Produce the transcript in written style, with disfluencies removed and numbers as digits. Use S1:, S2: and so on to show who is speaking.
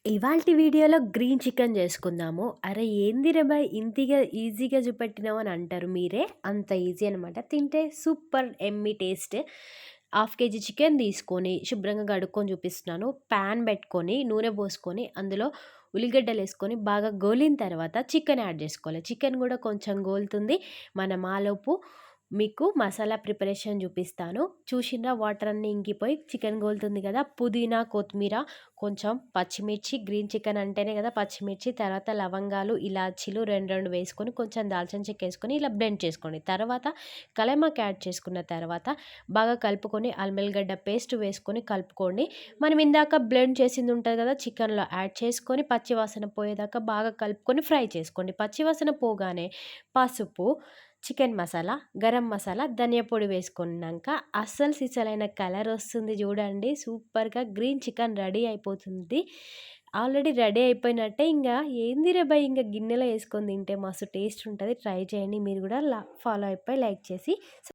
S1: ఇవాల్టి వీడియోలో green chicken చేసుకుందాము. అరే ఏందిరా బాయ్ ఇంతిగా ఈజీగా చూపెట్టినావు అని అంటారు మీరే. అంత ఈజీ అనమాట. తింటే super Emmy taste. Half KG chicken తీసుకొని శుభ్రంగా కడుక్కొని చూపిస్తున్నాను. ప్యాన్ పెట్టుకొని నూనె పోసుకొని అందులో ఉల్లిగడ్డలు వేసుకొని బాగా గోలిన తర్వాత చికెన్ యాడ్ చేసుకోవాలి. చికెన్ కూడా కొంచెం గోలుతుంది. మనం ఆలోపు మీకు మసాలా ప్రిపరేషన్ చూపిస్తాను. చూసిండ్రా వాటర్ అన్నీ ఇంకిపోయి చికెన్ గోలుతుంది కదా. పుదీనా, కొత్తిమీర, కొంచెం పచ్చిమిర్చి, గ్రీన్ చికెన్ అంటేనే కదా పచ్చిమిర్చి, తర్వాత లవంగాలు, ఇలాచీలు 2 వేసుకొని కొంచెం దాల్చిన చెక్క వేసుకొని ఇలా బ్లెండ్ చేసుకోండి. తర్వాత కలైమాక్ యాడ్ చేసుకున్న తర్వాత బాగా కలుపుకొని అల్లం పేస్ట్ వేసుకొని కలుపుకోండి. మనం ఇందాక బ్లెండ్ చేసింది ఉంటుంది కదా చికెన్లో యాడ్ చేసుకొని పచ్చివాసన పోయేదాకా బాగా కలుపుకొని ఫ్రై చేసుకోండి. పచ్చివాసన పోగానే పసుపు, చికెన్ మసాలా, గరం మసాలా, ధనియా పొడి వేసుకున్నాక అస్సలు సిసలైన కలర్ వస్తుంది చూడండి. సూపర్గా గ్రీన్ చికెన్ రెడీ అయిపోతుంది. ఆల్రెడీ రెడీ అయిపోయినట్టే. ఇంకా ఏందిరే భయ్ ఇంకా గిన్నెలో వేసుకొని తింటే మస్తు టేస్ట్ ఉంటుంది. ట్రై చేయండి మీరు కూడా. ఫాలో అయిపోయి లైక్ చేసి